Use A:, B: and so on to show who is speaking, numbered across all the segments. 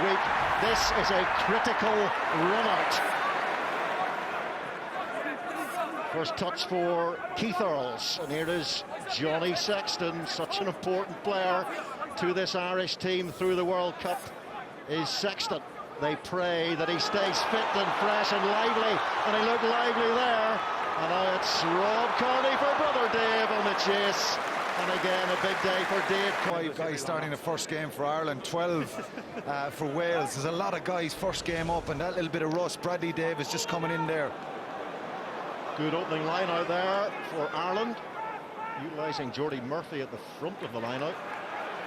A: week. This is a critical run-out. First touch for Keith Earls, and here is Johnny Sexton, such an important player to this Irish team through the World Cup, is Sexton. They pray that he stays fit and fresh and lively, and he looked lively there. And now it's Rob Kearney for brother Dave on the chase. And again, a big day for Dave.
B: 5 guys starting the first game for Ireland, 12 for Wales. There's a lot of guys first game up, and that little bit of rust. Bradley Davis just coming in there.
A: Good opening line out there for Ireland, utilising Jordy Murphy at the front of the line out.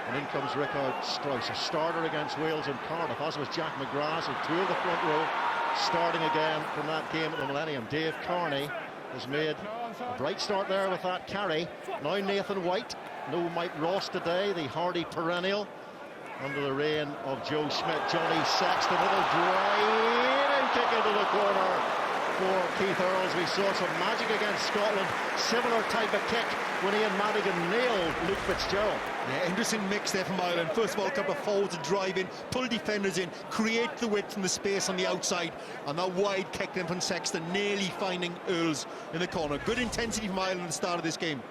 A: And in comes Rickard Strauss, a starter against Wales in Cardiff, as was Jack McGrath, so two of the front row starting again from that game at the Millennium. Dave Kearney has made a bright start there with that carry. Now Nathan White, no Mike Ross today, the hardy perennial, under the reign of Joe Schmidt. Johnny Sexton, little drive kick into the corner for Keith Earls. We saw some magic against Scotland, similar type of kick when Ian Madigan nailed Luke Fitzgerald.
C: Yeah, interesting mix there from Ireland. First of all, a couple of forwards to drive in, pull defenders in, create the width and the space on the outside, and that wide kick then from Sexton, nearly finding Earls in the corner. Good intensity from Ireland at the start of this game.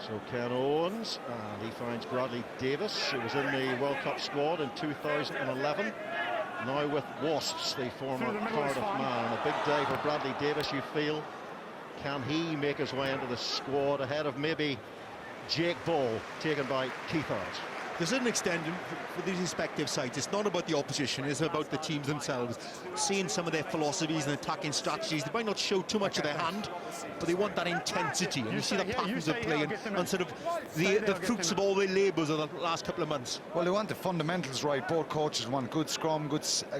A: So Ken Owens, and he finds Bradley Davis, who was in the World Cup squad in 2011. Now with Wasps, the former Cardiff man. And a big day for Bradley Davis, you feel. Can he make his way into the squad ahead of maybe Jake Ball, taken by Keith Earls?
C: There's an extent for these respective sides. It's not about the opposition, it's about the teams themselves. Seeing some of their philosophies and attacking strategies, they might not show too much of their hand, but they want that intensity. And you see the patterns of play and sort of the fruits of all their labours of the last couple of months.
B: Well, they want the fundamentals right. Both coaches want good scrum,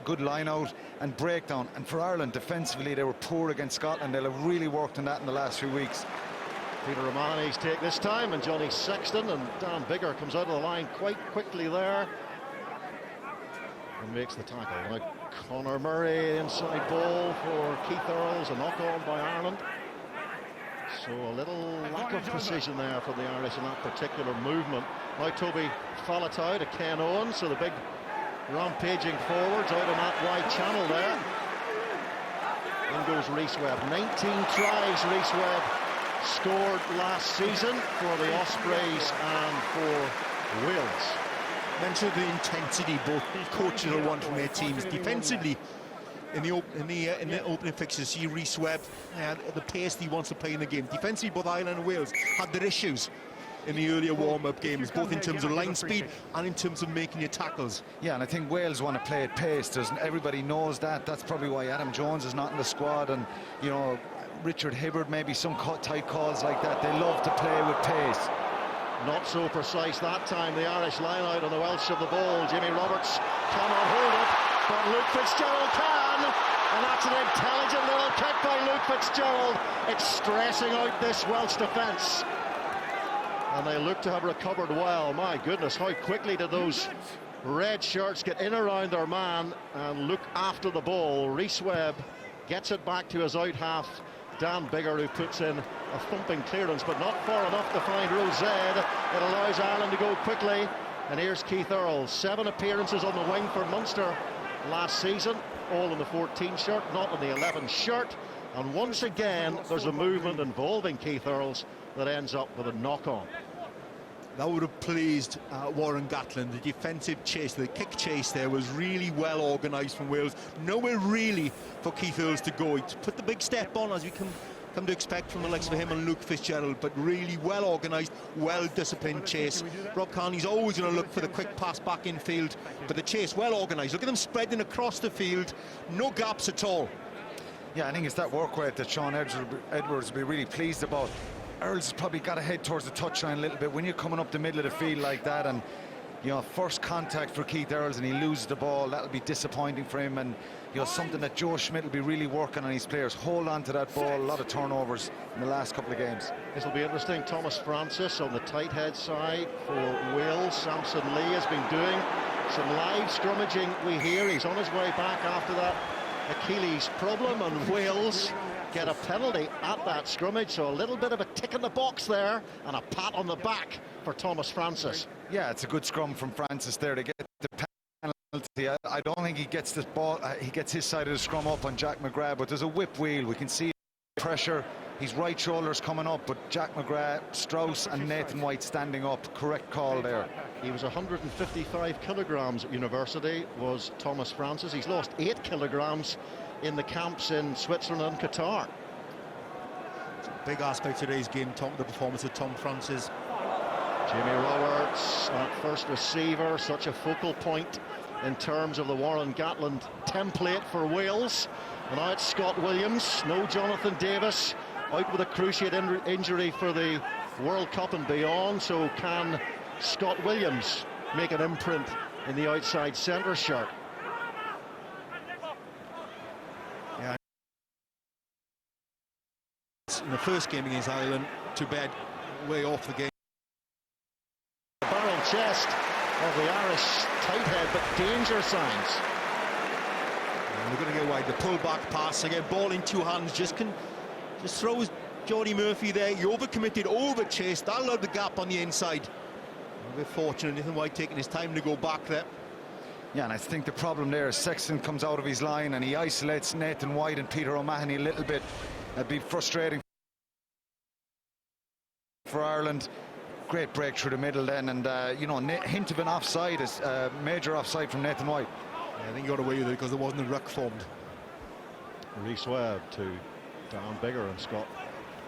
B: good line out and breakdown. And for Ireland, defensively, they were poor against Scotland. They'll have really worked on that in the last few weeks.
A: Peter Romani's take this time, and Johnny Sexton, and Dan Biggar comes out of the line quite quickly there and makes the tackle. Now Conor Murray, inside ball for Keith Earls, a knock on by Ireland. So a little lack of precision there for the Irish in that particular movement. Now Toby Faletau to Ken Owens, so the big rampaging forwards out on that wide channel there. In goes Rhys Webb. 19 tries Rhys Webb scored last season for the Ospreys and for Wales.
C: Mention the intensity both coaches will want from their teams. Defensively, in the opening fixtures, see Rhys Webb and the pace he wants to play in the game. Defensively, both Ireland and Wales had their issues in the earlier warm-up games, both in terms of line speed and in terms of making your tackles.
B: Yeah, and I think Wales want to play at pace. Everybody knows that. That's probably why Adam Jones is not in the squad, and you know, Richard Hibbard, maybe some tight calls like that. They love to play with pace.
A: Not so precise that time. The Irish line out on the Welsh of the ball. Jimmy Roberts cannot hold it, but Luke Fitzgerald can. And that's an intelligent little kick by Luke Fitzgerald. It's stressing out this Welsh defence. And they look to have recovered well. My goodness, how quickly did those red shirts get in around their man and look after the ball. Rhys Webb gets it back to his out half. Dan Biggar, who puts in a thumping clearance, but not far enough to find Rosed. It allows Ireland to go quickly. And here's Keith Earls. 7 appearances on the wing for Munster last season, all in the 14 shirt, not in the 11 shirt. And once again, there's a movement involving Keith Earls that ends up with a knock-on.
C: That would have pleased Warren Gatland. The defensive chase, the kick chase there was really well organised from Wales. Nowhere really for Keith Earls to go. He put the big step on, as we come to expect from the likes of him and Luke Fitzgerald, but really well organised, well-disciplined chase. Rob Kearney's always going to look for the quick pass back in field, but the chase well organised. Look at them spreading across the field, no gaps at all.
B: Yeah, I think it's that work rate that Sean Edwards will be really pleased about. Earls has probably got to head towards the touchline a little bit when you're coming up the middle of the field like that, and you know, first contact for Keith Earls and he loses the ball. That'll be disappointing for him, and you know, something that Joe Schmidt will be really working on his players. Hold on to that ball. A lot of turnovers in the last couple of games.
A: This will be interesting. Thomas Francis on the tight head side for Wales. Samson Lee has been doing some live scrummaging, we hear. He's on his way back after that Achilles problem, and Wales get a penalty at that scrummage, so a little bit of a tick in the box there and a pat on the back for Thomas Francis.
B: Yeah, it's a good scrum from Francis there to get the penalty. I don't think he gets this ball. He gets his side of the scrum up on Jack McGrath, but there's a whip wheel. We can see pressure. His right shoulder's coming up, but Jack McGrath, Strauss and Nathan White standing up. Correct call there.
A: He was 155 kilograms at university, was Thomas Francis. He's lost 8 kilograms in the camps in Switzerland and Qatar.
C: Big aspect of today's game, Tom, the performance of Tom Francis.
A: Jimmy Roberts, that first receiver, such a focal point in terms of the Warren Gatland template for Wales. And now it's Scott Williams, no Jonathan Davis, out with a cruciate injury for the World Cup and beyond. So can Scott Williams make an imprint in the outside centre shirt?
C: Yeah. In the first game against Ireland, to bed, way off the game.
A: Barrel chest of the Irish tight head, but danger signs.
C: And we're going to get wide. The pull-back pass again, ball in 2 hands, just throws Jordy Murphy there. He overcommitted, over-chased. That allowed the gap on the inside. A bit fortunate, Nathan White taking his time to go back there.
B: Yeah, and I think the problem there is Sexton comes out of his line and he isolates Nathan White and Peter O'Mahony a little bit. That'd be frustrating for Ireland. Great break through the middle then, and you know, hint of an offside, is major offside from Nathan White.
C: Yeah, I think he got away with it because there wasn't a ruck formed.
A: Reece Webb to Dan Biggar and Scott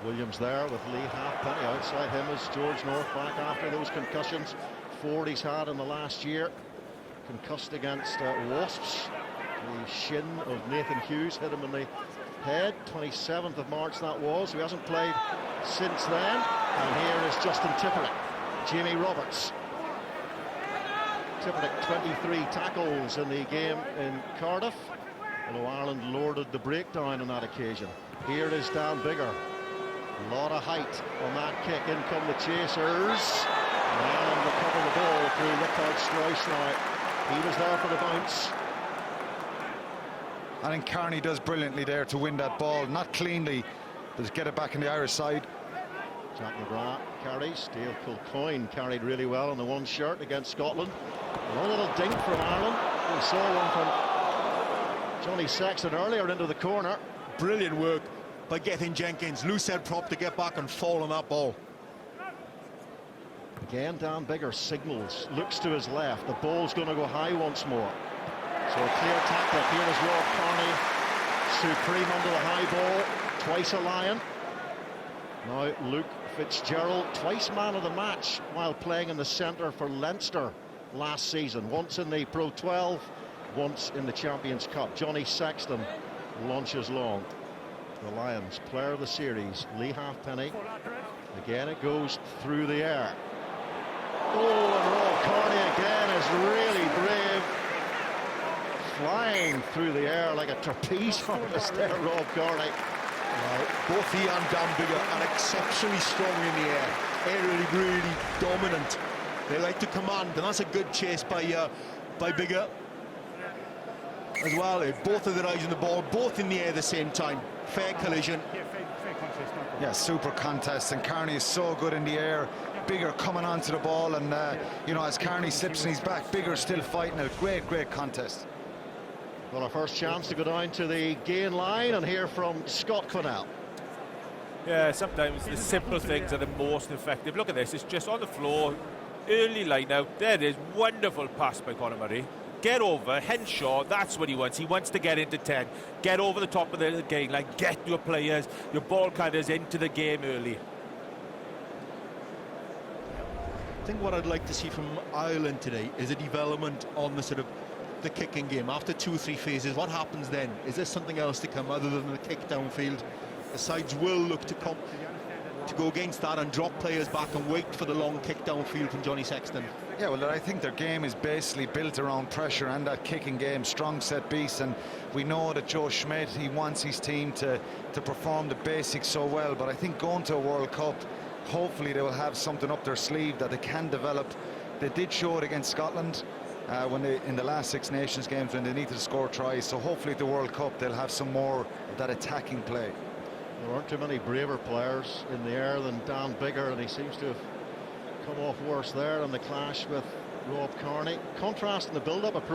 A: Williams there with Lee Halfpenny. Outside him is George North, back after those concussions. 4 he's had in the last year. Concussed against Wasps. The shin of Nathan Hughes hit him in the head. 27th of March that was. He hasn't played since then. And here is Justin Tipuric. Jamie Roberts. Tipuric 23 tackles in the game in Cardiff, although Ireland lorded the breakdown on that occasion. Here is Dan Biggar. A lot of height on that kick. In come the chasers. And Ireland recover the ball through Richard Strauss now. He was there for the bounce.
B: I think Carney does brilliantly there to win that ball. Not cleanly, but get it back in the Irish side.
A: Jack McGrath carries. Dale Kilcoyne carried really well on the one shirt against Scotland. A little dink from Ireland. We saw one from Johnny Sexton earlier into the corner.
C: Brilliant work by Gethin Jenkins. Loose head prop to get back and fall on that ball.
A: Again, Dan Biggar signals, looks to his left. The ball's going to go high once more. So a clear tackle. Here is Rob Kearney, supreme under the high ball. Twice a Lion. Now Luke Fitzgerald, twice man of the match while playing in the centre for Leinster last season. Once in the Pro 12, once in the Champions Cup. Johnny Sexton launches long. The Lions, player of the series, Lee Halfpenny. Again it goes through the air. Oh, and Rob Kearney again is really brave. Flying through the air like a trapeze artist there, Rob Kearney.
C: Both he and Dan Biggar are exceptionally strong in the air. Aerially really dominant. They like to command, and that's a good chase by Biggar as well. Both of their eyes on the ball, both in the air at the same time. Fair collision.
B: Yeah, super contest, and Carney is so good in the air. Biggar coming onto the ball, and you know, as Carney slips in his back, Biggar still fighting a great contest.
A: Well, our first chance to go down to the gain line and hear from Scott Quinnell.
D: Yeah, sometimes the simple things are the most effective. Look at this, it's just on the floor, early line out. There it is, wonderful pass by Conor Murray. Get over, Henshaw, that's what he wants. He wants to get into 10. Get over the top of the game, like get your players, your ball carriers into the game early.
C: I think what I'd like to see from Ireland today is a development on the sort of the kicking game. After 2 or 3 phases, what happens then? Is there something else to come other than the kick downfield? The sides will look to go against that and drop players back and wait for the long kick downfield from Johnny Sexton.
B: Yeah, well, I think their game is basically built around pressure and that kicking game, strong set piece, and we know that Joe Schmidt, he wants his team to perform the basics so well, but I think going to a World Cup, hopefully they will have something up their sleeve that they can develop. They did show it against Scotland when they, in the last 6 Nations games, when they needed to score tries, so hopefully at the World Cup they'll have some more of that attacking play.
A: There aren't too many braver players in the air than Dan Biggar, and he seems to have come off worse there in the clash with Rob Kearney. Contrast in the build-up approach.